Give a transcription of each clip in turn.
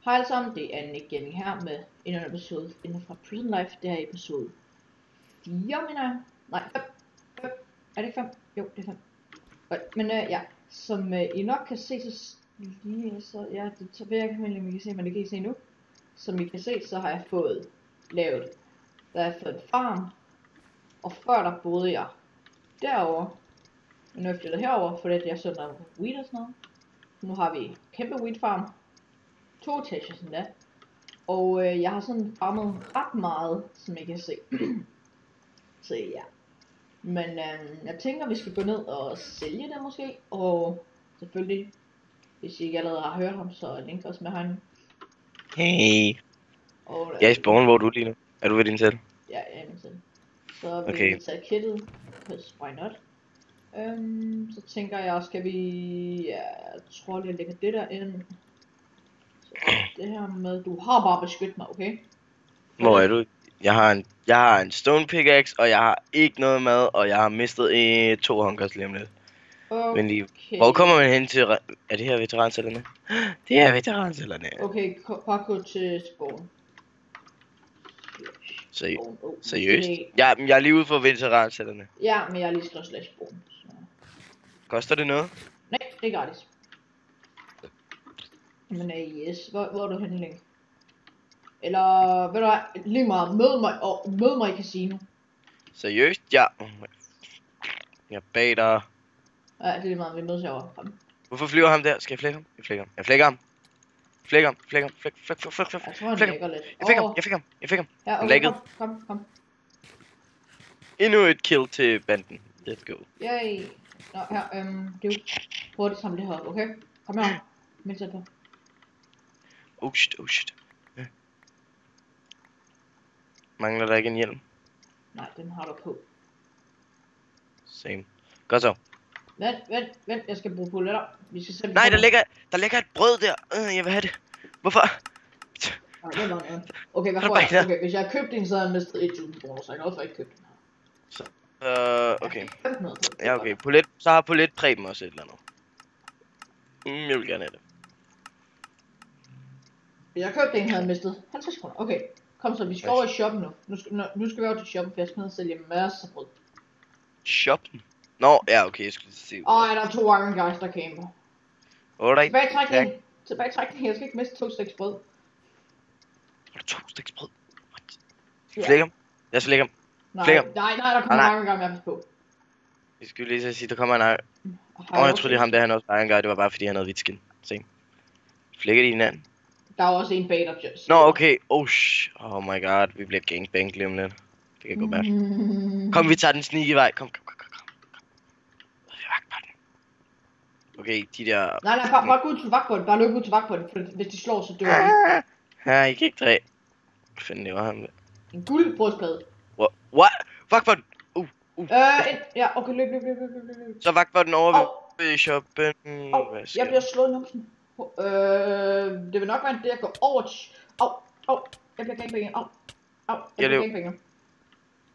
Hej alle sammen, det er Nick Gaming her med endnu en episode inden fra Prison Life. Det her er episode 4, mener jeg. Nej, 5. Er det 5? Jo, det er 5. Men ja, som I nok kan se, så ja, det ved jeg ikke, om I kan se, men det kan I se nu. Som I kan se, så har jeg fået lavet, der er fået en farm, og før der boede jeg derovre. Men nu er jeg flyttet herover, fordi jeg så noget weed og sådan noget. Nu har vi kæmpe weed farm. 2 etager sådan der. Og jeg har sådan farmet ret meget, som I kan se. Så ja. Men jeg tænker, vi skal gå ned og sælge det måske. Og selvfølgelig, hvis I ikke allerede har hørt ham, så link også med ham. Hey. Og, Jeg er i spawn, hvor er du lige nu? Er du ved din selv? Ja, jeg er min selv. Så vi Okay. kan tage kittet, because why not? Så tænker jeg, skal vi... Ja, jeg tror lige, jeg lægger det der ind. Så det her med... Du har bare beskyttet mig, okay? Hvor er du? Jeg har en stone pickaxe, og jeg har ikke noget mad, og jeg har mistet 2 hunkers lige om lidt. Okay. Men lige... Hvor kommer man hen til... Er det her veterancellerne? Det er veterancellerne. Okay, bare gå til spawn. Seriøst? Ja, jeg er lige ude for veterancellerne. Ja, men jeg er lige skrevet slash spawn. Så... Koster det noget? Nej, det er gratis. Men yes, hvor er du henne, Link? Eller, ved du hvad, lige meget, mød mig i casino. Seriøst? Ja. Jeg bag dig. Ja, det er lige meget, vi mødes herovre. Kom. Hvorfor flyver ham der? Skal jeg flække ham? Jeg flækker ham. Flæk ham. Jeg tror, han lægger lidt. Jeg fik ham. Ja, okay, Lækket. kom. Endnu et kill til banden. Let's go. Yay. Nå, her, dude. Hurtigt samle det her op, okay? Kom her. Mindst på. Oh shit. Ja. Mangler der ikke en hjelm? Nej, den har du på. Same. Godt så. Vent, jeg skal bruge pulletter. Vi skal selv... Nej, der ligger et brød der. Jeg vil have det. Hvorfor? Okay, hvad får jeg? Okay, hvis jeg har købt en, så har jeg mistet 1000 kroner, så jeg kan også ikke købt den her. Okay. 1500. Ja, okay. Polet, så har Polet Preben også et eller andet. Jeg vil gerne have det. Hvis jeg har købt en, havde jeg mistet 50 kroner. Okay, kom så, vi skal over i shoppen nu. Nu skal vi over til shoppen, for jeg skal ned og sælge masser af brød. Shoppen? Nå, ja, okay, jeg skulle se. Der er 2 Iron Guys, der camper. Alright. Tilbagetrækning, jeg skal ikke miste 2 stiks brød. Har du 2 stiks brød? What? Flæk ham. Jeg skal lægge ham. Nej, der kommer en Iron Guy med på. Jeg skulle lige sige, der kommer en Iron. Jeg troede lige ham der, han også var Iron Guy, det var bare fordi han havde hvidt skin. Se. Flækker de hinanden? Der er også en bag, der just. Nå, okay. Oh my god, vi bliver gangbang lige om lidt. Det kan gå bad. Kom, vi tager den sneaky vej. Kom. Okay, de der... Nej, bare gå ud til vagtbunden. Bare løb ud til vagtbunden, for hvis de slår, så dør de. Ja, I kan ikke dræbe. Hvad fanden det var ham der? En guld brystplade. What? Vagtbunden! Ja, okay, løb. Så vagtbunden over ved shoppen. Jeg bliver slået i numsen. Det vil nok være det, jeg går over til... Jeg bliver gangbanger. Jeg bliver gangbanger.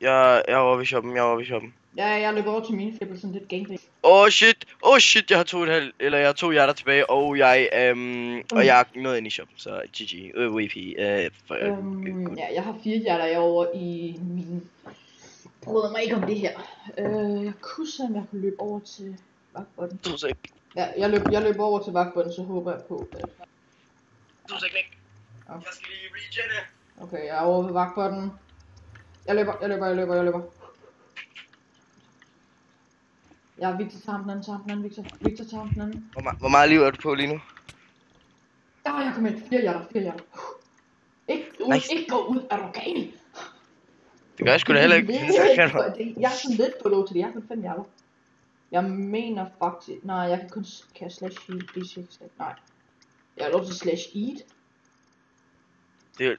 Jeg er over ved shoppen. Ja, jeg løber over til mine flipper, sådan lidt gangbang. Oh shit, jeg har 2 hjerter tilbage, og jeg er nået ind i shoppen, så GG, VP, ja, jeg har 4 hjerter over i mine... Jeg bryder mig ikke om det her. Jeg kunne se, om jeg kunne løbe over til vagtbunden. Ja, jeg løber over til vagtbunden, så håber jeg på, at... Jeg skal lige regene. Okay, jeg er over ved vagtbunden. Jeg løber. Ja, Victor tager den anden, Victor tager den anden. Hvor meget liv er du på lige nu? Ja, jeg kom ind. 4 hjerter. Ikke gå ud af organet. Det gør jeg sgu da heller ikke. Jeg er sådan lidt på lov til det. Jeg har kun 5 hjerter. Jeg mener faktisk... Nej, jeg kan kun... Kan jeg slash heat? Nej. Jeg har lov til slash eat. Det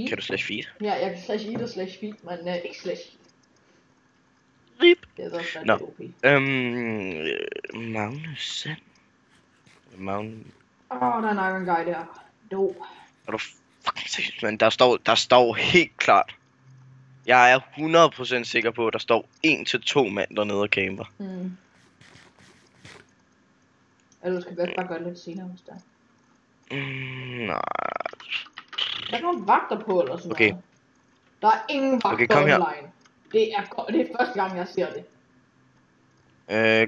kan du slash feed? Ja, jeg kan slash eat og slash feed, men ikke slash heat. Rip. Det er også Nå. OP. Magnus. Der er en Iron Guy der. Er du fucking seriøst, men der står helt klart. Jeg er 100% sikker på, at der står 1-2 mand dernede og camper. Eller skal vi bare gøre det lidt senere, hvis der. Nej. Der er nogle vagter på eller sådan Okay. noget. Der er ingen vagter Okay, kom her. online. Det er første gang jeg ser det.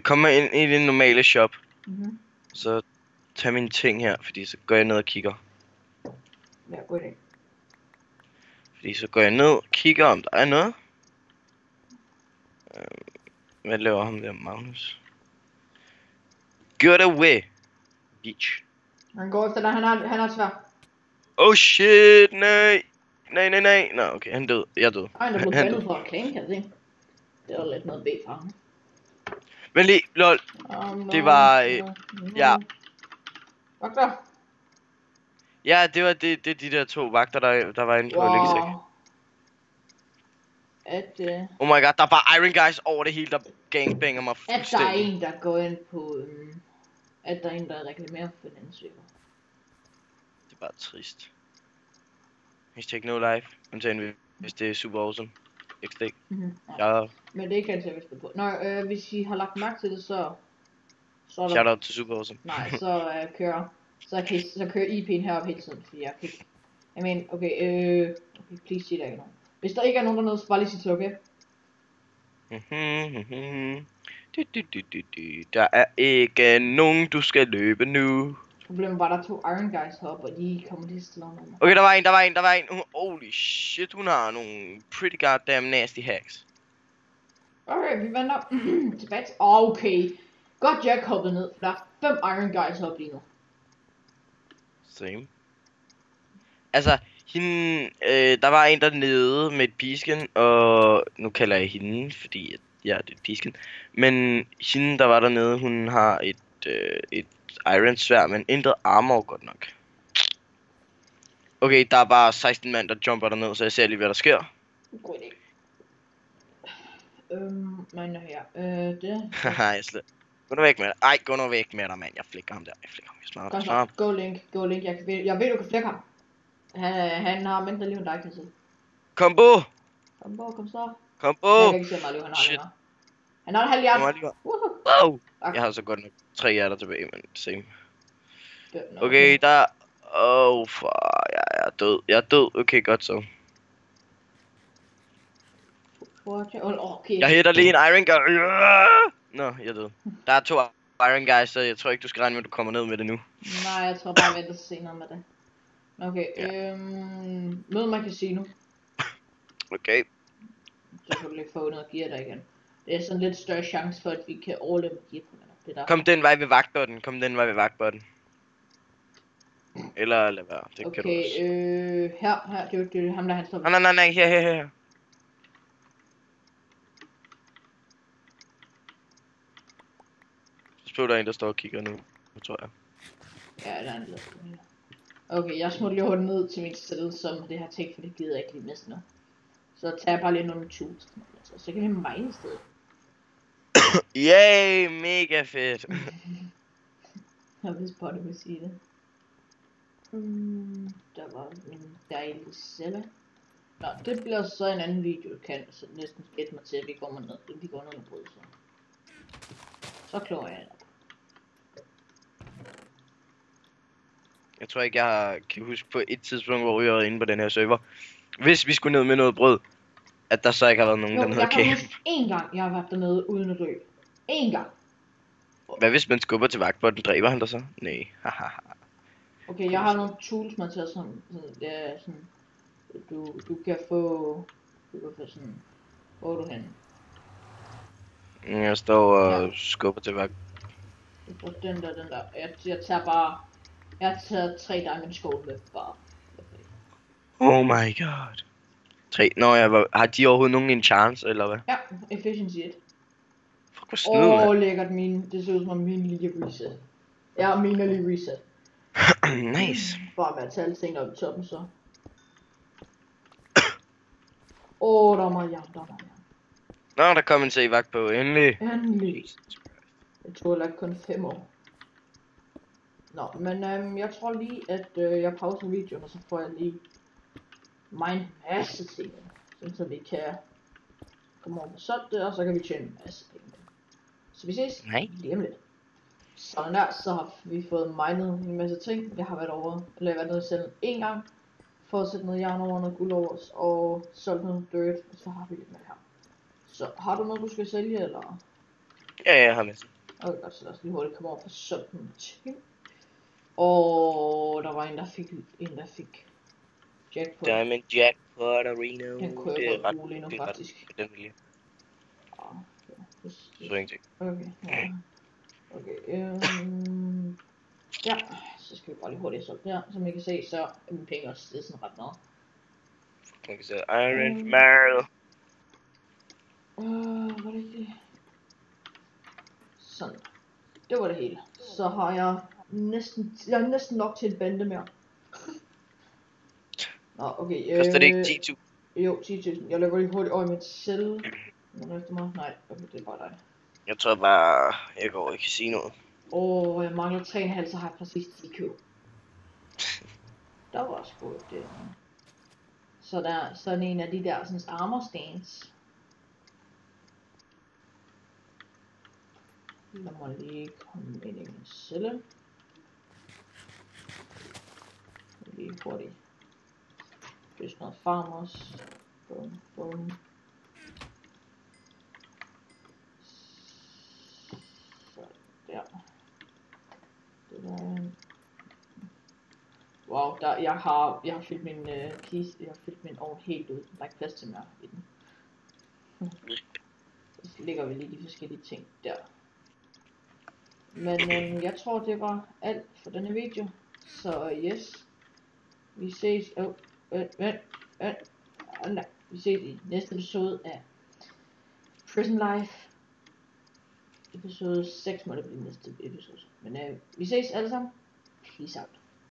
Kom med ind i den normale shop. Mhm. Så tag mine ting her, fordi så går jeg ned og kigger. Ja, god idé. Fordi så går jeg ned og kigger, om der er noget. Hvad laver ham der, Magnus? Get away, bitch. Han går efter dig, han er svær. Oh shit, nej. Nej. Nå, okay, han død. Jeg død. Ej, der blev Han bandet død. fra Arcane, kan jeg se. Det var lidt noget B fra ham. Men lige, lol. No, Det var, no. ja. Vagter. Ja, det var de der 2 vagter, der var inde på Elixir. Wow. Oh my god, der er bare Iron Guys over det hele, der gangbanger mig At der er fuldstændig. en, der går ind på... at der er en, der reklamerer for den server. Det er bare trist. Hashtag no life. Undtagen hvis det er super awesome. XD. Ja. Men det er ikke altid, jeg vidste på. Nå, hvis I har lagt mærke til det, så er der... Shout out til super awesome. Nej, så kører IP'en herop hele tiden, fordi jeg kan ikke... I mean, okay, please sig der ikke nogen. Hvis der ikke er nogen dernede, så bare lige sig til, okay? Der er ikke nogen, du skal løbe nu. Problemet var, der er 2 Iron Guys heroppe, og de kommer lige til at mig. Okay, der var en. Holy shit, hun har nogle pretty goddamn nasty hacks. Okay, vi venter tilbage til... Okay. Godt Jack hoppede ned, for der er 5 Iron Guys heroppe lige nu. Same. Altså, hende, der var en dernede med et pisken, og nu kalder jeg hende, fordi ja, det er pisken. Men hende, der var dernede, hun har et iron sværd, men intet armor godt nok. Okay, der er bare 16 mand, der jumper derned, så jeg ser lige, hvad der sker. God idé. Men her, det... Haha, jeg slet. Gå nu væk med dig. Ej, gå nu væk med dig, mand. Jeg flikker ham der. Kom så, go Link. Jeg ved, du kan flikke ham. Han har mindre liv end dig, kan jeg sige. Kom på! Kom så. Kom på! Jeg kan ikke se, hvor meget liv han har længere. Han har en halv hjerte. Wow! Jeg har så godt nok 3 hjerter tilbage, men same. Okay, der... far, jeg er død. Jeg er død. Okay, godt så. Okay. Jeg hitter lige en Iron Guy. Nå, jeg er død. Der er 2 Iron Guys, så jeg tror ikke, du skal regne med, at du kommer ned med det nu. Nej, jeg tror bare, jeg venter senere med det. Okay, ja. mød mig casino. Okay. Så kan du lige få noget gear der igen. Det er sådan lidt større chance for, at vi kan overleve gear på det der. Kom den vej ved vagtbåden. Eller lad være, det okay, kan du også. Her, det er ham der, han står. Nej, her. Så der er en, der står og kigger nu, tror jeg. Ja, der er en lille. Okay, jeg smutter lige hurtigt ned til min sted, som det har tænkt, for det gider jeg ikke lige næsten nu. Så tager jeg bare lige nogle tools, så kan vi mine i stedet. Yay, mega fedt. Jeg vidste på, at du ville sige det. Der var en dejlig celle. Nå, det bliver så en anden video, kan så næsten gætte mig til, at vi går ned og bryder så. Så klår jeg op. Jeg tror ikke, jeg kan huske på et tidspunkt, hvor vi var inde på den her server. Hvis vi skulle ned med noget brød, at der så ikke har været nogen dernede. Jeg kan huske én gang, jeg har været dernede uden at dø. Én gang. Hvad hvis man skubber til vagtbåden, dræber han dig så? Nej. Okay, jeg har nogle tools med til sådan, du kan få sådan, hvor er du henne? Jeg står og skubber til vagt. Den der. Jeg tager 3 diamond skull med bare. Oh my god. 3. Nå, har de overhovedet nogen enchants, eller hvad? Ja, efficiency 1. Fuck, hvor snyd, mand. Lækkert det ser ud som om min lige reset. Ja, min er lige reset. Nice. Bare med at tage alle tingene op i toppen, så. Der er meget jern. Nå, der kom en C-vagt på, endelig. Jeg tror heller ikke kun 5 år. Nå, men jeg tror lige, at jeg pauser videoen, og så får jeg lige en masse ting, så vi kan komme over på sådan, og så kan vi tjene en masse penge. Så vi ses lige om lidt. sådan der, så har vi fået minet en masse ting. Jeg har været over, eller været nede selv en gang, for at sætte noget jern over, noget guld over os, og solgt noget dirt, og så har vi lidt med her. Så har du noget, du skal sælge, eller? Ja, jeg har med. Okay, godt, så lad os lige hurtigt komme over for solgt nogle ting. Og der var en, der fik jackpot. Diamond Jackpot Arena. Den kunne Det jeg er godt bruge lige nu, faktisk. Den vil jeg. Så ingenting. Okay, ja. Okay, ja, så skal vi bare lige hurtigt solgt der. Som I kan se, så er mine penge også stedet sådan ret meget. Man kan se Iron Marrow. Var det ikke det? Sådan. Det var det hele. Så har jeg næsten nok til en bande mere. Nå, okay. Koster det ikke 10.000? Jo, 10.000. Jeg løber lige hurtigt over i mit cell. Nogen efter mig? Nej, okay, det er bare dig. Jeg tror bare, jeg går i casinoet. Jeg mangler 3,5, så har jeg præcis 10k. Der var sgu det. Så der er sådan en af de der sådan armor stands. Lad mig lige komme ind i min celle. Lige hurtigt. Just noget farmers. Bum, bum. Så der. Det der. Wow, jeg har fyldt min kiste, jeg har fyldt min ovn helt ud. Der er ikke plads til mere i den. Så lægger vi lige de forskellige ting der. Men jeg tror det var alt for denne video. Så yes. Vi ses. Vi ses i næste episode af Prison Life. Episode 6 må det blive næste episode. Men vi ses alle sammen. Peace out.